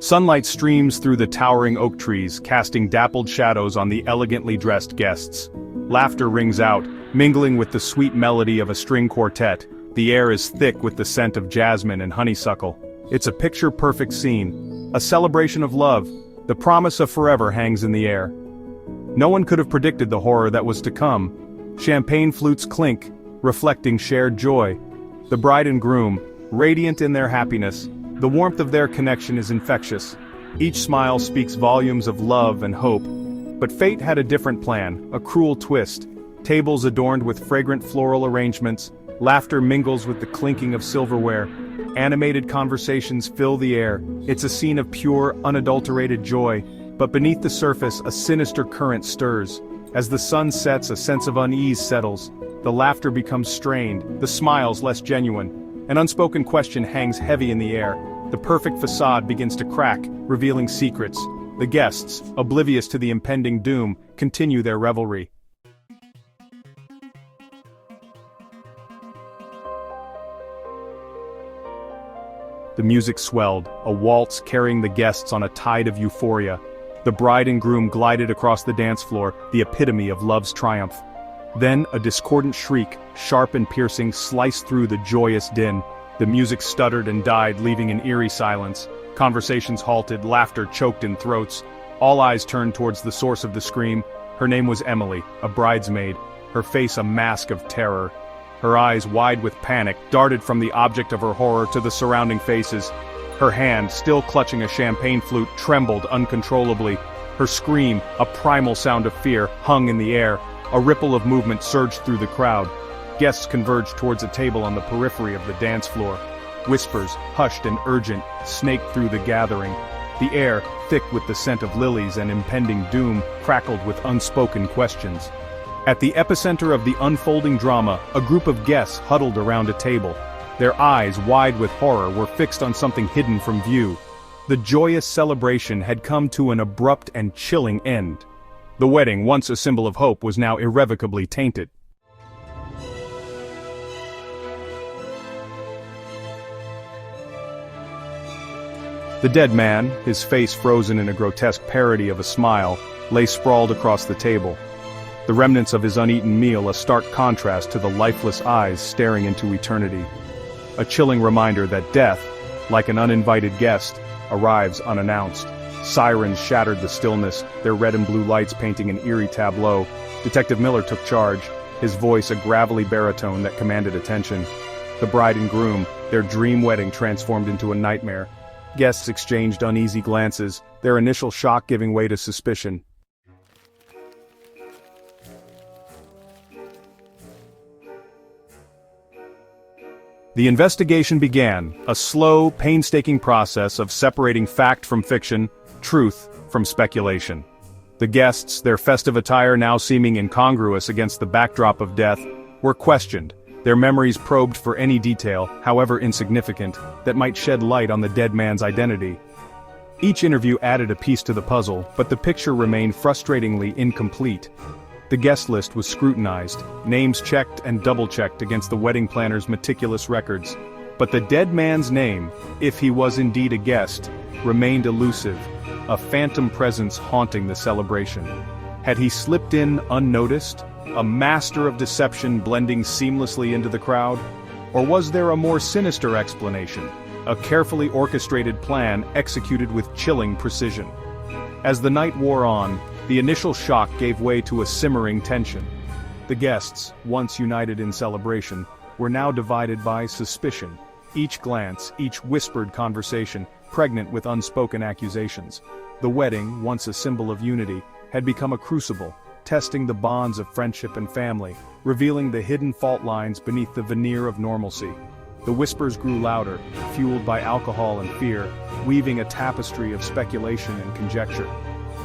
Sunlight streams through the towering oak trees, casting dappled shadows on the elegantly dressed guests. Laughter rings out, mingling with the sweet melody of a string quartet. The air is thick with the scent of jasmine and honeysuckle. It's a picture-perfect scene, a celebration of love. The promise of forever hangs in the air. No one could have predicted the horror that was to come. Champagne flutes clink, reflecting shared joy. The bride and groom, radiant in their happiness, the warmth of their connection is infectious. Each smile speaks volumes of love and hope. But fate had a different plan, a cruel twist. Tables adorned with fragrant floral arrangements, laughter mingles with the clinking of silverware. Animated conversations fill the air. It's a scene of pure, unadulterated joy. But beneath the surface, a sinister current stirs. As the sun sets, a sense of unease settles. The laughter becomes strained, the smiles less genuine. An unspoken question hangs heavy in the air. The perfect facade begins to crack, revealing secrets. The guests, oblivious to the impending doom, continue their revelry. The music swelled, a waltz carrying the guests on a tide of euphoria. The bride and groom glided across the dance floor, the epitome of love's triumph. Then, a discordant shriek, sharp and piercing, sliced through the joyous din. The music stuttered and died, leaving an eerie silence. Conversations halted, laughter choked in throats. All eyes turned towards the source of the scream. Her name was Emily, a bridesmaid, her face a mask of terror. Her eyes, wide with panic, darted from the object of her horror to the surrounding faces. Her hand, still clutching a champagne flute, trembled uncontrollably. Her scream, a primal sound of fear, hung in the air. A ripple of movement surged through the crowd. Guests converged towards a table on the periphery of the dance floor. Whispers, hushed and urgent, snaked through the gathering. The air, thick with the scent of lilies and impending doom, crackled with unspoken questions. At the epicenter of the unfolding drama, a group of guests huddled around a table. Their eyes, wide with horror, were fixed on something hidden from view. The joyous celebration had come to an abrupt and chilling end. The wedding, once a symbol of hope, was now irrevocably tainted. The dead man, his face frozen in a grotesque parody of a smile, lay sprawled across the table. The remnants of his uneaten meal a stark contrast to the lifeless eyes staring into eternity. A chilling reminder that death, like an uninvited guest, arrives unannounced. Sirens shattered the stillness, their red and blue lights painting an eerie tableau. Detective Miller took charge, his voice a gravelly baritone that commanded attention. The bride and groom, their dream wedding transformed into a nightmare. Guests exchanged uneasy glances, their initial shock giving way to suspicion. The investigation began, a slow, painstaking process of separating fact from fiction, truth from speculation. The guests, their festive attire now seeming incongruous against the backdrop of death, were questioned, their memories probed for any detail, however insignificant, that might shed light on the dead man's identity. Each interview added a piece to the puzzle, but the picture remained frustratingly incomplete. The guest list was scrutinized, names checked and double-checked against the wedding planner's meticulous records. But the dead man's name, if he was indeed a guest, remained elusive, a phantom presence haunting the celebration. Had he slipped in unnoticed, a master of deception blending seamlessly into the crowd? Or was there a more sinister explanation, a carefully orchestrated plan executed with chilling precision? As the night wore on, the initial shock gave way to a simmering tension. The guests, once united in celebration, were now divided by suspicion. Each glance, each whispered conversation, pregnant with unspoken accusations. The wedding, once a symbol of unity, had become a crucible, testing the bonds of friendship and family, revealing the hidden fault lines beneath the veneer of normalcy. The whispers grew louder, fueled by alcohol and fear, weaving a tapestry of speculation and conjecture.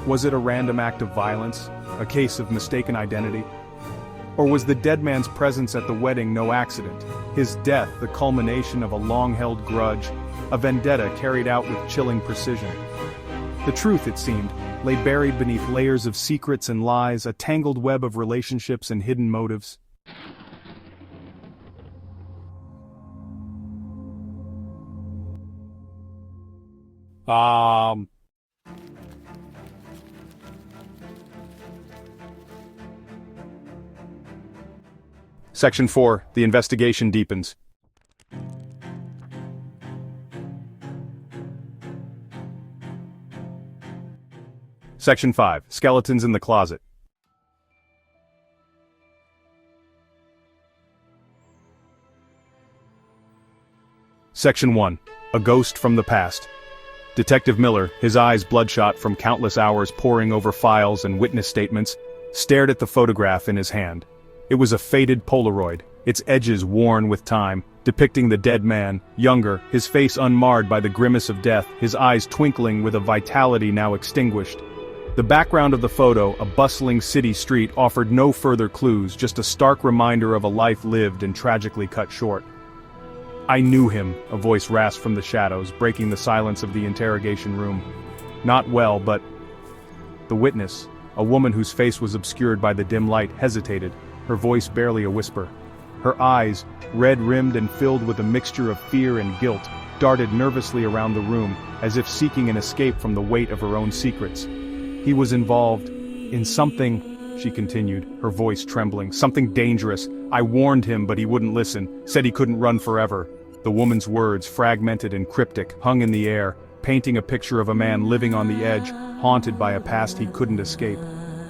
Was it a random act of violence, a case of mistaken identity? Or was the dead man's presence at the wedding no accident, his death the culmination of a long-held grudge, a vendetta carried out with chilling precision? The truth, it seemed, lay buried beneath layers of secrets and lies, a tangled web of relationships and hidden motives. Um... Section 4. The Investigation Deepens. Section 5. Skeletons in the Closet. Section 1. A Ghost from the Past. Detective Miller, his eyes bloodshot from countless hours poring over files and witness statements, stared at the photograph in his hand. It was a faded Polaroid, its edges worn with time, depicting the dead man, younger, his face unmarred by the grimace of death, his eyes twinkling with a vitality now extinguished. The background of the photo, a bustling city street, offered no further clues, just a stark reminder of a life lived and tragically cut short. "I knew him," a voice rasped from the shadows, breaking the silence of the interrogation room. "Not well, but..." The witness, a woman whose face was obscured by the dim light, hesitated, her voice barely a whisper. Her eyes, red-rimmed and filled with a mixture of fear and guilt, darted nervously around the room, as if seeking an escape from the weight of her own secrets. "He was involved in something," she continued, her voice trembling, "something dangerous. I warned him, but he wouldn't listen, said he couldn't run forever." The woman's words, fragmented and cryptic, hung in the air, painting a picture of a man living on the edge, haunted by a past he couldn't escape.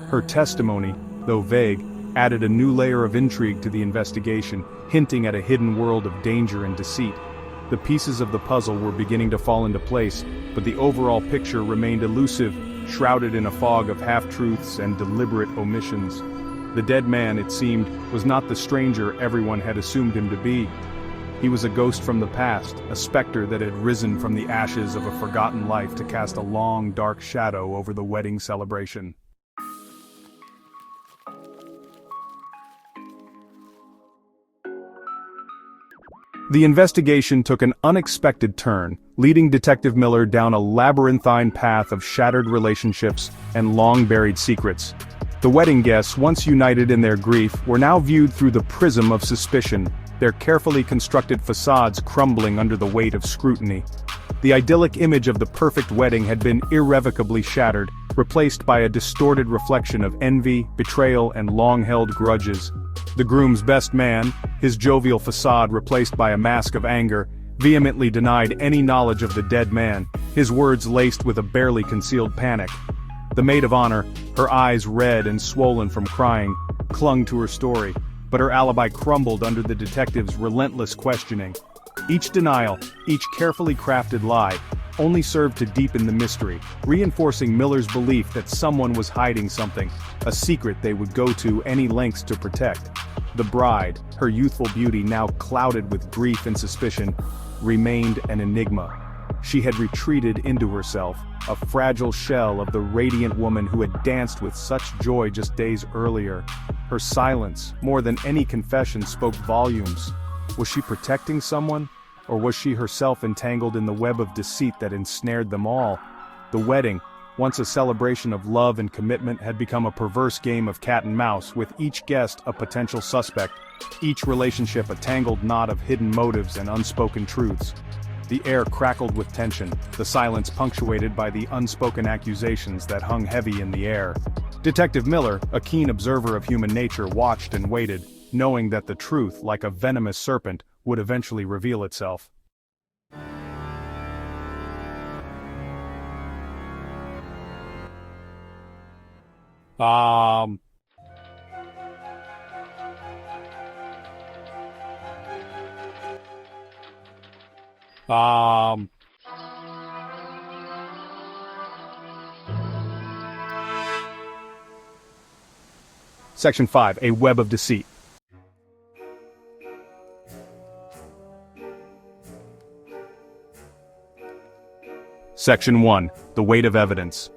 Her testimony, though vague, added a new layer of intrigue to the investigation, hinting at a hidden world of danger and deceit. The pieces of the puzzle were beginning to fall into place, but the overall picture remained elusive, shrouded in a fog of half-truths and deliberate omissions. The dead man, it seemed, was not the stranger everyone had assumed him to be. He was a ghost from the past, a specter that had risen from the ashes of a forgotten life to cast a long, dark shadow over the wedding celebration. The investigation took an unexpected turn, leading Detective Miller down a labyrinthine path of shattered relationships and long-buried secrets. The wedding guests, once united in their grief, were now viewed through the prism of suspicion, their carefully constructed facades crumbling under the weight of scrutiny. The idyllic image of the perfect wedding had been irrevocably shattered, replaced by a distorted reflection of envy, betrayal, and long-held grudges. The groom's best man, his jovial facade replaced by a mask of anger, vehemently denied any knowledge of the dead man, his words laced with a barely concealed panic. The maid of honor, her eyes red and swollen from crying, clung to her story, but her alibi crumbled under the detective's relentless questioning. Each denial, each carefully crafted lie, only served to deepen the mystery, reinforcing Miller's belief that someone was hiding something, a secret they would go to any lengths to protect. The bride, her youthful beauty now clouded with grief and suspicion, remained an enigma. She had retreated into herself, a fragile shell of the radiant woman who had danced with such joy just days earlier. Her silence, more than any confession, spoke volumes. Was she protecting someone? Or was she herself entangled in the web of deceit that ensnared them all? The wedding, once a celebration of love and commitment, had become a perverse game of cat and mouse, with each guest a potential suspect, each relationship a tangled knot of hidden motives and unspoken truths. The air crackled with tension, the silence punctuated by the unspoken accusations that hung heavy in the air. Detective Miller, a keen observer of human nature, watched and waited, knowing that the truth, like a venomous serpent, would eventually reveal itself. Section 5. A Web of Deceit. Section 1. The Weight of Evidence.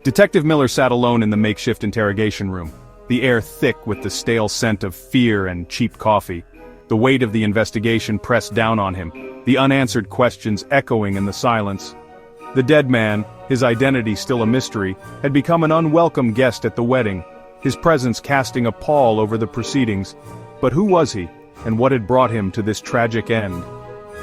Detective Miller sat alone in the makeshift interrogation room, the air thick with the stale scent of fear and cheap coffee. The weight of the investigation pressed down on him, the unanswered questions echoing in the silence. The dead man, his identity still a mystery, had become an unwelcome guest at the wedding, his presence casting a pall over the proceedings. But who was he, and what had brought him to this tragic end?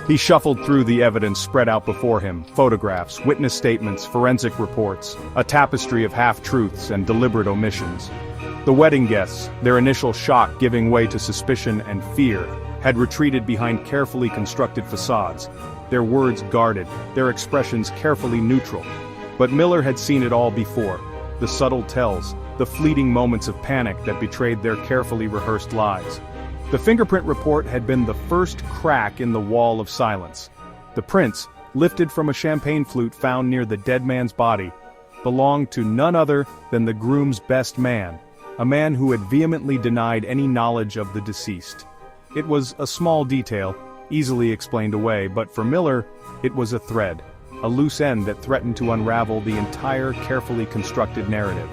He shuffled through the evidence spread out before him: photographs, witness statements, forensic reports, a tapestry of half-truths and deliberate omissions. The wedding guests, their initial shock giving way to suspicion and fear, had retreated behind carefully constructed facades, their words guarded, their expressions carefully neutral. But Miller had seen it all before: the subtle tells, the fleeting moments of panic that betrayed their carefully rehearsed lies. The fingerprint report had been the first crack in the wall of silence. The prints, lifted from a champagne flute found near the dead man's body, belonged to none other than the groom's best man, a man who had vehemently denied any knowledge of the deceased. It was a small detail, easily explained away, but for Miller, it was a thread, a loose end that threatened to unravel the entire carefully constructed narrative.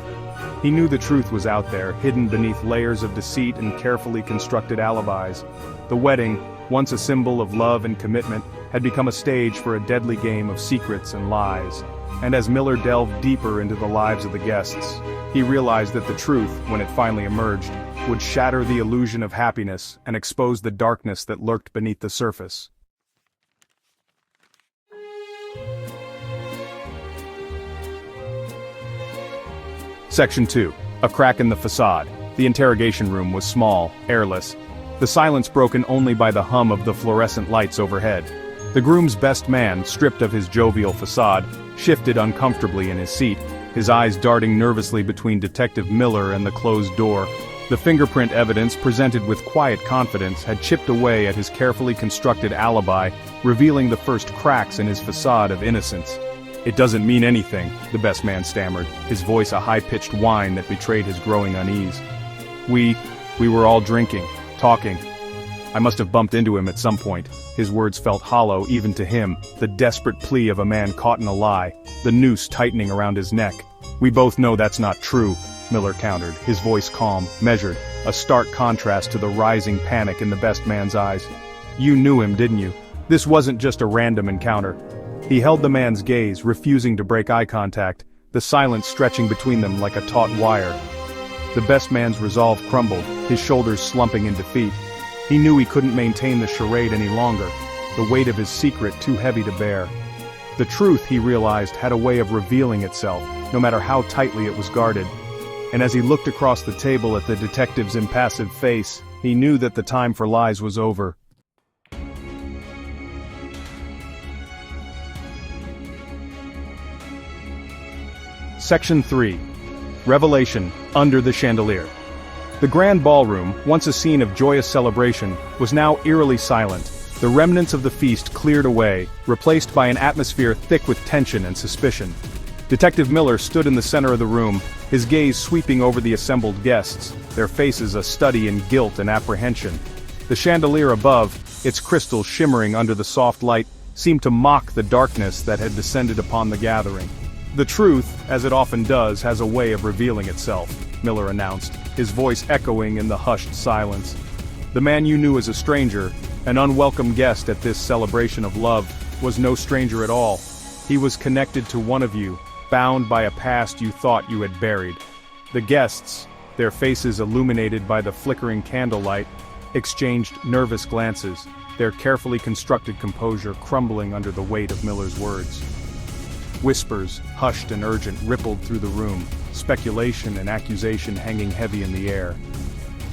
He knew the truth was out there, hidden beneath layers of deceit and carefully constructed alibis. The wedding, once a symbol of love and commitment, had become a stage for a deadly game of secrets and lies. And as Miller delved deeper into the lives of the guests, he realized that the truth, when it finally emerged, would shatter the illusion of happiness and expose the darkness that lurked beneath the surface. Section 2. A crack in the facade. The interrogation room was small, airless, the silence broken only by the hum of the fluorescent lights overhead. The groom's best man, stripped of his jovial facade, shifted uncomfortably in his seat, his eyes darting nervously between Detective Miller and the closed door. The fingerprint evidence, presented with quiet confidence, had chipped away at his carefully constructed alibi, revealing the first cracks in his facade of innocence. "It doesn't mean anything," the best man stammered, his voice a high-pitched whine that betrayed his growing unease. We were all drinking, talking. I must have bumped into him at some point." His words felt hollow even to him, the desperate plea of a man caught in a lie, the noose tightening around his neck. "We both know that's not true," Miller countered, his voice calm, measured, a stark contrast to the rising panic in the best man's eyes. "You knew him, didn't you? This wasn't just a random encounter." He held the man's gaze, refusing to break eye contact, the silence stretching between them like a taut wire. The best man's resolve crumbled, his shoulders slumping in defeat. He knew he couldn't maintain the charade any longer, the weight of his secret too heavy to bear. The truth, he realized, had a way of revealing itself, no matter how tightly it was guarded. And as he looked across the table at the detective's impassive face, he knew that the time for lies was over. Section 3. Revelation, Under the Chandelier. The grand ballroom, once a scene of joyous celebration, was now eerily silent, the remnants of the feast cleared away, replaced by an atmosphere thick with tension and suspicion. Detective Miller stood in the center of the room, his gaze sweeping over the assembled guests, their faces a study in guilt and apprehension. The chandelier above, its crystals shimmering under the soft light, seemed to mock the darkness that had descended upon the gathering. "The truth, as it often does, has a way of revealing itself," Miller announced, his voice echoing in the hushed silence. "The man you knew as a stranger, an unwelcome guest at this celebration of love, was no stranger at all. He was connected to one of you, bound by a past you thought you had buried." The guests, their faces illuminated by the flickering candlelight, exchanged nervous glances, their carefully constructed composure crumbling under the weight of Miller's words. Whispers, hushed and urgent, rippled through the room, speculation and accusation hanging heavy in the air.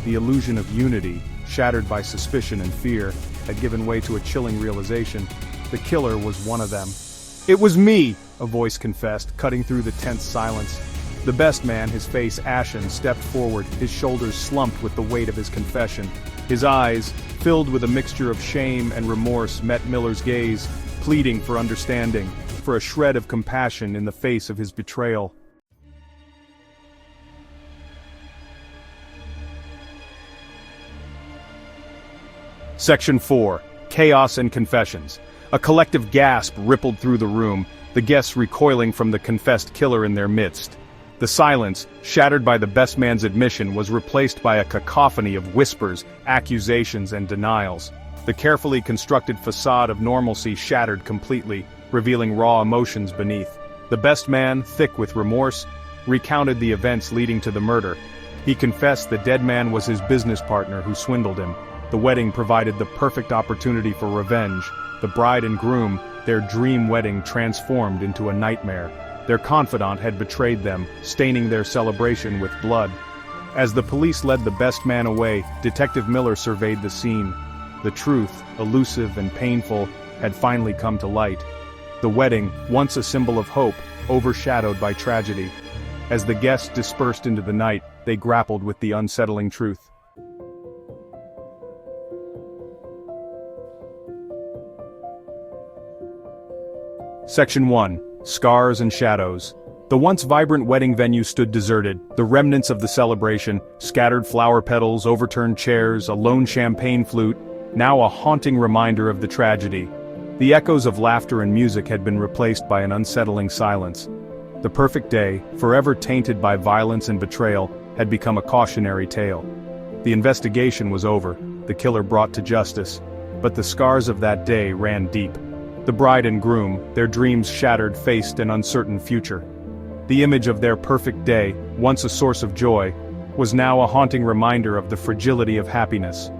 The illusion of unity, shattered by suspicion and fear, had given way to a chilling realization: the killer was one of them. "It was me," a voice confessed, cutting through the tense silence. The best man, his face ashen, stepped forward, his shoulders slumped with the weight of his confession. His eyes, filled with a mixture of shame and remorse, met Miller's gaze, pleading for understanding, for a shred of compassion in the face of his betrayal. Section 4. Chaos and Confessions. A collective gasp rippled through the room, the guests recoiling from the confessed killer in their midst. The silence, shattered by the best man's admission, was replaced by a cacophony of whispers, accusations, and denials. The carefully constructed facade of normalcy shattered completely, revealing raw emotions beneath. The best man, thick with remorse, recounted the events leading to the murder. He confessed the dead man was his business partner who swindled him. The wedding provided the perfect opportunity for revenge, The bride and groom, their dream wedding transformed into a nightmare. Their confidant had betrayed them, staining their celebration with blood. As the police led the best man away, Detective Miller surveyed the scene. The truth, elusive and painful, had finally come to light. The wedding, once a symbol of hope, overshadowed by tragedy. As the guests dispersed into the night, they grappled with the unsettling truth. Section 1. Scars and Shadows. The once vibrant wedding venue stood deserted, the remnants of the celebration, scattered flower petals, overturned chairs, a lone champagne flute, now a haunting reminder of the tragedy. The echoes of laughter and music had been replaced by an unsettling silence. The perfect day, forever tainted by violence and betrayal, had become a cautionary tale. The investigation was over, the killer brought to justice, but the scars of that day ran deep. The bride and groom, their dreams shattered, faced an uncertain future. The image of their perfect day, once a source of joy, was now a haunting reminder of the fragility of happiness.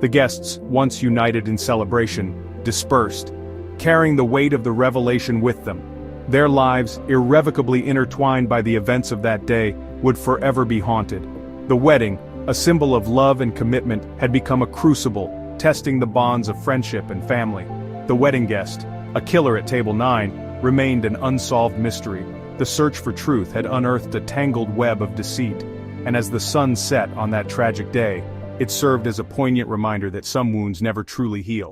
The guests, once united in celebration, dispersed, carrying the weight of the revelation with them. Their lives, irrevocably intertwined by the events of that day, would forever be haunted. The wedding, a symbol of love and commitment, had become a crucible, testing the bonds of friendship and family. The wedding guest, a killer at table 9, remained an unsolved mystery. The search for truth had unearthed a tangled web of deceit, and as the sun set on that tragic day, it served as a poignant reminder that some wounds never truly heal.